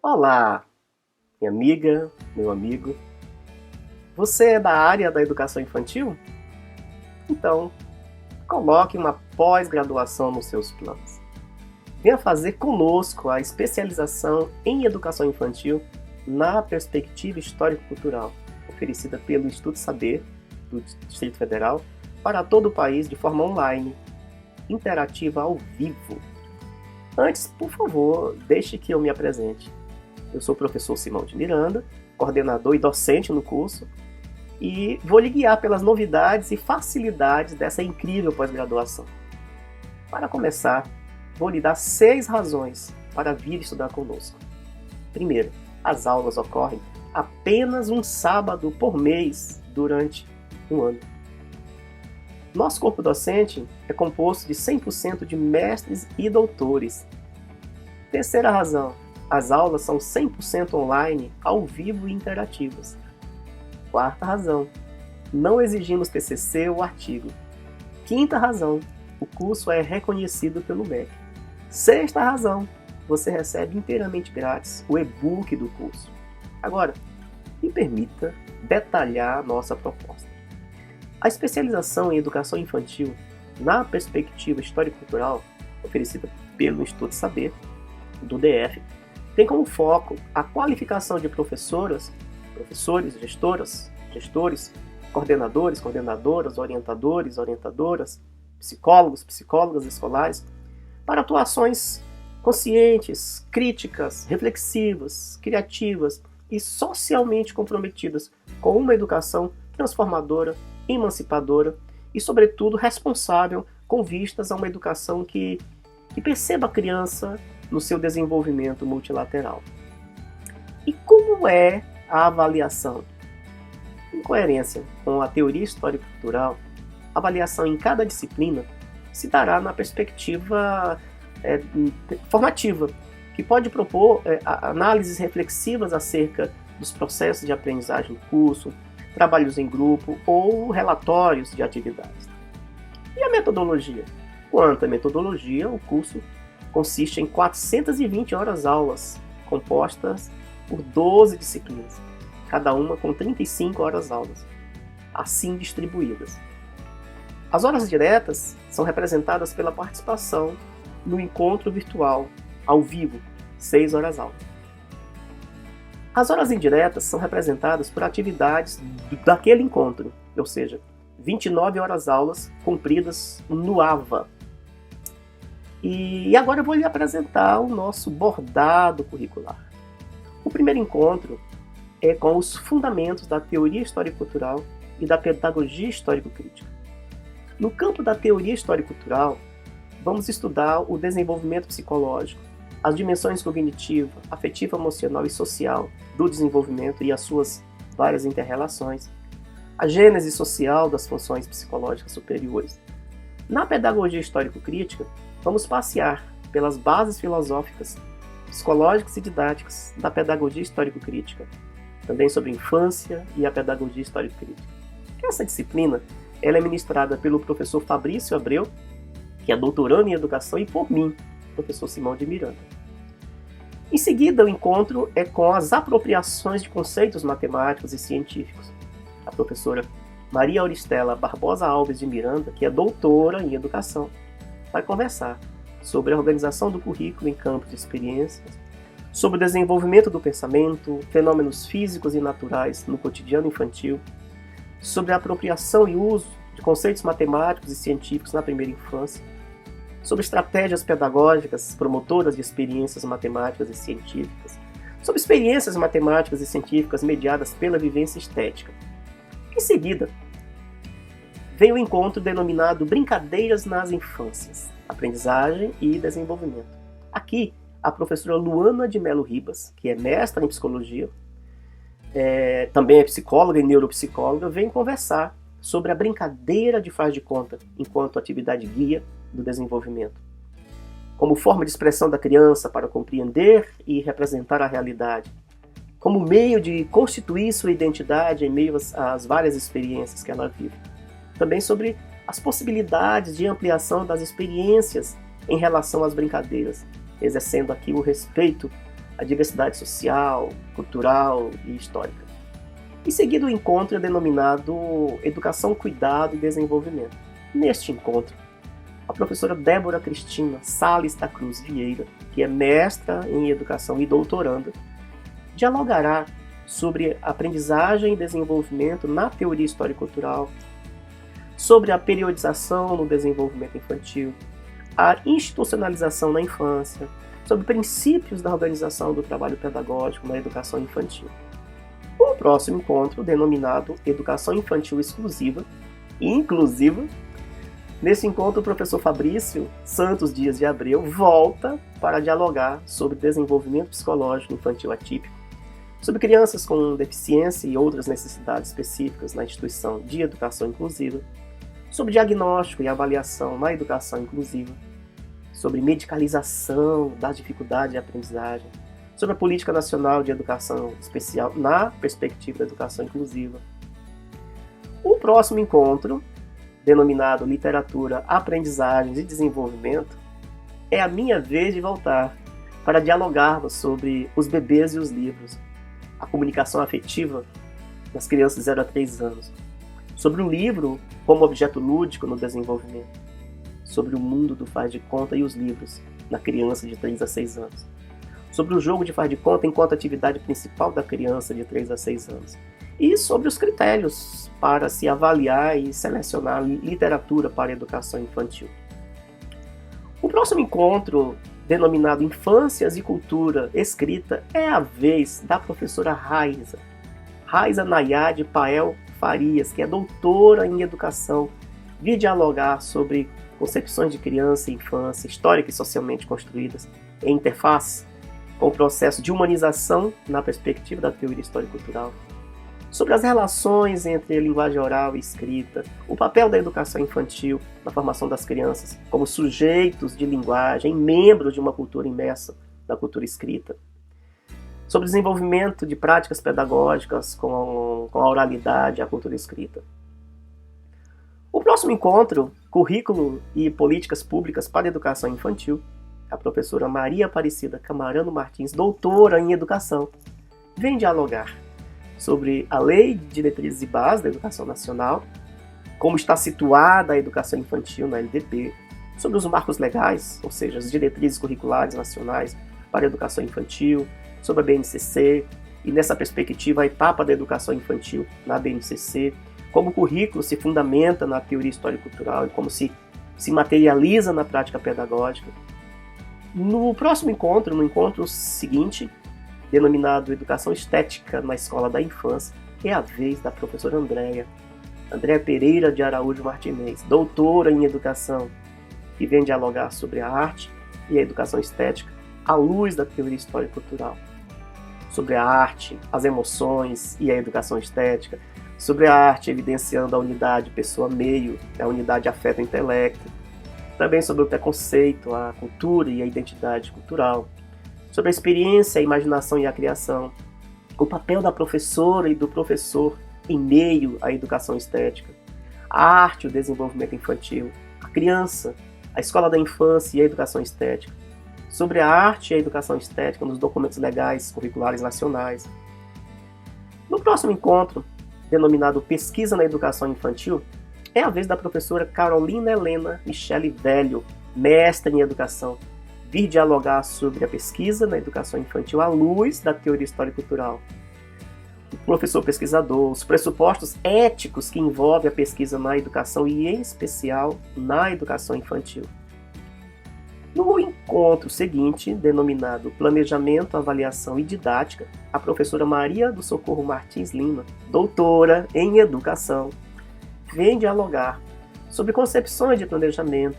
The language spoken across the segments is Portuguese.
Olá, minha amiga, meu amigo. Você é da área da educação infantil? Então, coloque uma pós-graduação nos seus planos. Venha fazer conosco a especialização em educação infantil na perspectiva histórico-cultural, oferecida pelo Instituto Saber, do Distrito Federal, para todo o país de forma online, interativa ao vivo. Antes, por favor, deixe que eu me apresente. Eu sou o professor Simão de Miranda, coordenador e docente no curso, e vou lhe guiar pelas novidades e facilidades dessa incrível pós-graduação. Para começar, vou lhe dar 6 razões para vir estudar conosco. Primeiro, as aulas ocorrem apenas um sábado por mês durante um ano. Nosso corpo docente é composto de 100% de mestres e doutores. Terceira razão, as aulas são 100% online, ao vivo e interativas. Quarta razão, não exigimos TCC ou artigo. Quinta razão, o curso é reconhecido pelo MEC. Sexta razão, você recebe inteiramente grátis o e-book do curso. Agora, me permita detalhar a nossa proposta. A especialização em educação infantil na perspectiva histórico-cultural, oferecida pelo Instituto Saber, do DF, tem como foco a qualificação de professores, gestores, coordenadores, coordenadoras, orientadores, orientadoras, psicólogos, psicólogas escolares, para atuações conscientes, críticas, reflexivas, criativas e socialmente comprometidas com uma educação transformadora, emancipadora e, sobretudo, responsável com vistas a uma educação que perceba a criança no seu desenvolvimento multilateral. E como é a avaliação? Em coerência com a teoria histórico-cultural, a avaliação em cada disciplina se dará na perspectiva formativa, que pode propor análises reflexivas acerca dos processos de aprendizagem do curso, trabalhos em grupo ou relatórios de atividades. E a metodologia? Quanto à metodologia, o curso consiste em 420 horas-aulas, compostas por 12 disciplinas, cada uma com 35 horas-aulas, assim distribuídas. As horas diretas são representadas pela participação no encontro virtual, ao vivo, 6 horas-aula. As horas indiretas são representadas por atividades daquele encontro, ou seja, 29 horas-aulas cumpridas no AVA. E agora eu vou lhe apresentar o nosso bordado curricular. O primeiro encontro é com os fundamentos da teoria histórico-cultural e da pedagogia histórico-crítica. No campo da teoria histórico-cultural, vamos estudar o desenvolvimento psicológico, as dimensões cognitiva, afetiva, emocional e social do desenvolvimento e as suas várias interrelações, a gênese social das funções psicológicas superiores. Na pedagogia histórico-crítica, vamos passear pelas bases filosóficas, psicológicas e didáticas da pedagogia histórico-crítica, também sobre infância e a pedagogia histórico-crítica. Essa disciplina ela é ministrada pelo professor Fabrício Abreu, que é doutorando em educação, e por mim, professor Simão de Miranda. Em seguida, o encontro é com as apropriações de conceitos matemáticos e científicos. A professora Maria Auristela Barbosa Alves de Miranda, que é doutora em educação, vai conversar sobre a organização do currículo em campos de experiências, sobre o desenvolvimento do pensamento, fenômenos físicos e naturais no cotidiano infantil, sobre a apropriação e uso de conceitos matemáticos e científicos na primeira infância, sobre estratégias pedagógicas promotoras de experiências matemáticas e científicas, sobre experiências matemáticas e científicas mediadas pela vivência estética. Em seguida, vem o encontro denominado Brincadeiras nas Infâncias, Aprendizagem e Desenvolvimento. Aqui, a professora Luana de Melo Ribas, que é mestra em psicologia, também é psicóloga e neuropsicóloga, vem conversar sobre a brincadeira de faz de conta enquanto atividade guia do desenvolvimento, como forma de expressão da criança para compreender e representar a realidade, como meio de constituir sua identidade em meio às várias experiências que ela vive. Também sobre as possibilidades de ampliação das experiências em relação às brincadeiras, exercendo aqui o respeito a diversidade social, cultural e histórica. Em seguida, o encontro é denominado Educação, Cuidado e Desenvolvimento. Neste encontro, a professora Débora Cristina Sales da Cruz Vieira, que é mestra em Educação e doutoranda, dialogará sobre aprendizagem e desenvolvimento na teoria histórico-cultural, sobre a periodização no desenvolvimento infantil, a institucionalização na infância, sobre princípios da organização do trabalho pedagógico na educação infantil. O próximo encontro, denominado Educação Infantil Exclusiva e Inclusiva, nesse encontro o professor Fabrício Santos Dias de Abreu volta para dialogar sobre desenvolvimento psicológico infantil atípico, sobre crianças com deficiência e outras necessidades específicas na instituição de educação inclusiva, sobre diagnóstico e avaliação na educação inclusiva, sobre medicalização das dificuldades de aprendizagem, sobre a Política Nacional de Educação Especial na perspectiva da educação inclusiva. O próximo encontro, denominado Literatura, Aprendizagens e Desenvolvimento, é a minha vez de voltar para dialogarmos sobre os bebês e os livros, a comunicação afetiva das crianças de 0 a 3 anos, sobre o livro como objeto lúdico no desenvolvimento, sobre o mundo do faz de conta e os livros na criança de 3 a 6 anos, sobre o jogo de faz de conta enquanto atividade principal da criança de 3 a 6 anos, e sobre os critérios para se avaliar e selecionar literatura para a educação infantil. O próximo encontro, denominado Infâncias e Cultura Escrita, é a vez da professora Raiza Nayade Pael Farias, que é doutora em educação, vir dialogar sobre concepções de criança e infância, histórica e socialmente construídas, em interface com o processo de humanização na perspectiva da teoria histórico-cultural, sobre as relações entre linguagem oral e escrita, o papel da educação infantil na formação das crianças como sujeitos de linguagem, membros de uma cultura imersa da cultura escrita, sobre o desenvolvimento de práticas pedagógicas com a oralidade e a cultura escrita. O próximo encontro, Currículo e Políticas Públicas para a Educação Infantil, a professora Maria Aparecida Camarano Martins, doutora em Educação, vem dialogar sobre a Lei de Diretrizes e Bases da Educação Nacional, como está situada a educação infantil na LDB, sobre os marcos legais, ou seja, as diretrizes curriculares nacionais para a educação infantil, sobre a BNCC, e nessa perspectiva a etapa da educação infantil na BNCC, como o currículo se fundamenta na teoria histórico-cultural e como se materializa na prática pedagógica. No próximo encontro, no encontro seguinte, denominado Educação Estética na Escola da Infância, é a vez da professora Andréa Pereira de Araújo Martinez, doutora em Educação, que vem dialogar sobre a arte e a educação estética à luz da teoria histórico-cultural, sobre a arte, as emoções e a educação estética, sobre a arte evidenciando a unidade pessoa-meio, a unidade afeto-intelecto, também sobre o preconceito, a cultura e a identidade cultural, sobre a experiência, a imaginação e a criação, o papel da professora e do professor em meio à educação estética, a arte e o desenvolvimento infantil, a criança, a escola da infância e a educação estética, sobre a arte e a educação estética nos documentos legais curriculares nacionais. No próximo encontro, denominado Pesquisa na Educação Infantil, é a vez da professora Carolina Helena Michele Velho, mestre em Educação, vir dialogar sobre a pesquisa na educação infantil à luz da teoria histórico-cultural. O professor pesquisador, os pressupostos éticos que envolvem a pesquisa na educação e, em especial, na educação infantil. No encontro seguinte, denominado Planejamento, Avaliação e Didática, a professora Maria do Socorro Martins Lima, doutora em Educação, vem dialogar sobre concepções de planejamento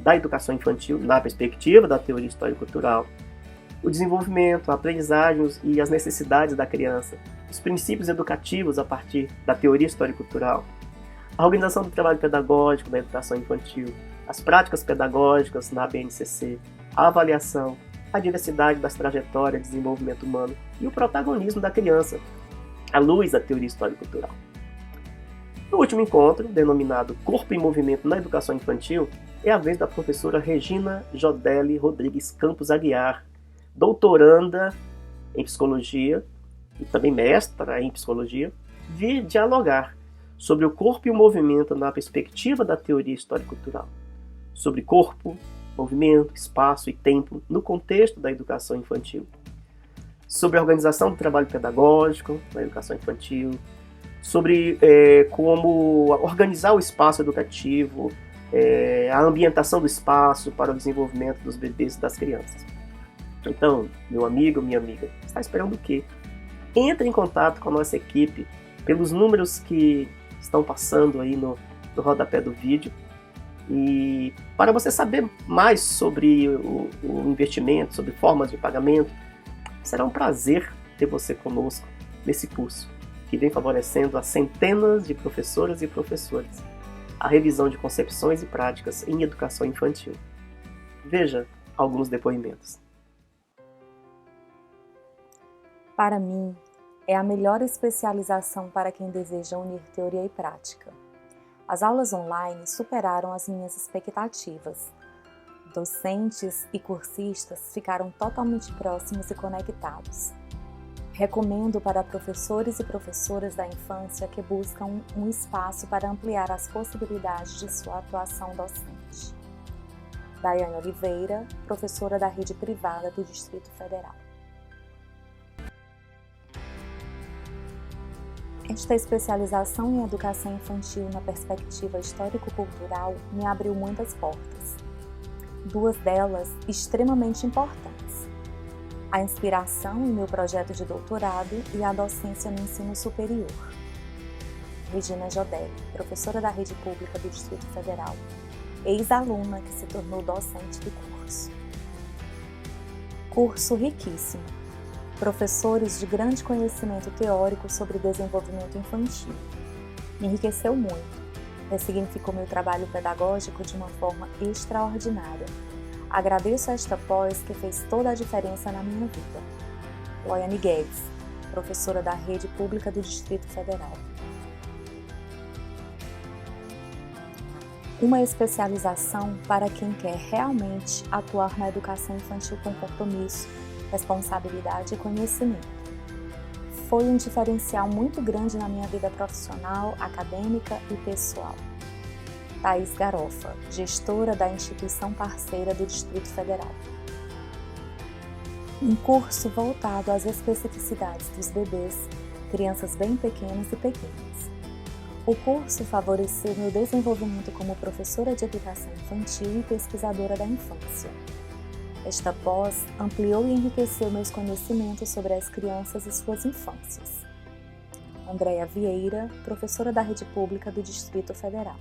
da educação infantil na perspectiva da teoria histórico-cultural, o desenvolvimento, a aprendizagem e as necessidades da criança, os princípios educativos a partir da teoria histórico-cultural, a organização do trabalho pedagógico da educação infantil, as práticas pedagógicas na BNCC, a avaliação, a diversidade das trajetórias de desenvolvimento humano e o protagonismo da criança, à luz da teoria histórico-cultural. No último encontro, denominado Corpo em Movimento na Educação Infantil, é a vez da professora Regina Jodelli Rodrigues Campos Aguiar, doutoranda em psicologia e também mestra em psicologia, vir dialogar sobre o corpo e o movimento na perspectiva da teoria histórico-cultural, sobre corpo, movimento, espaço e tempo no contexto da educação infantil, sobre a organização do trabalho pedagógico na educação infantil, sobre como organizar o espaço educativo, a ambientação do espaço para o desenvolvimento dos bebês e das crianças. Então, meu amigo, minha amiga, está esperando o quê? Entre em contato com a nossa equipe pelos números que estão passando aí no rodapé do vídeo. E para você saber mais sobre o investimento, sobre formas de pagamento, será um prazer ter você conosco nesse curso, que vem favorecendo a centenas de professoras e professores a revisão de concepções e práticas em educação infantil. Veja alguns depoimentos. Para mim, é a melhor especialização para quem deseja unir teoria e prática. As aulas online superaram as minhas expectativas. Docentes e cursistas ficaram totalmente próximos e conectados. Recomendo para professores e professoras da infância que buscam um espaço para ampliar as possibilidades de sua atuação docente. Daiane Oliveira, professora da rede privada do Distrito Federal. Esta especialização em educação infantil na perspectiva histórico-cultural me abriu muitas portas. Duas delas extremamente importantes: a inspiração em meu projeto de doutorado e a docência no ensino superior. Regina Jodelli, professora da rede pública do Distrito Federal, ex-aluna que se tornou docente do curso. Curso riquíssimo. Professores de grande conhecimento teórico sobre desenvolvimento infantil. Me enriqueceu muito, ressignificou meu trabalho pedagógico de uma forma extraordinária. Agradeço a esta pós que fez toda a diferença na minha vida. Loiane Guedes, professora da rede pública do Distrito Federal. Uma especialização para quem quer realmente atuar na educação infantil com compromisso, responsabilidade e conhecimento. Foi um diferencial muito grande na minha vida profissional, acadêmica e pessoal. Thaís Garofa, gestora da instituição parceira do Distrito Federal. Um curso voltado às especificidades dos bebês, crianças bem pequenas e pequenas. O curso favoreceu meu desenvolvimento como professora de educação infantil e pesquisadora da infância. Esta pós ampliou e enriqueceu meus conhecimentos sobre as crianças e suas infâncias. Andréia Vieira, professora da rede pública do Distrito Federal.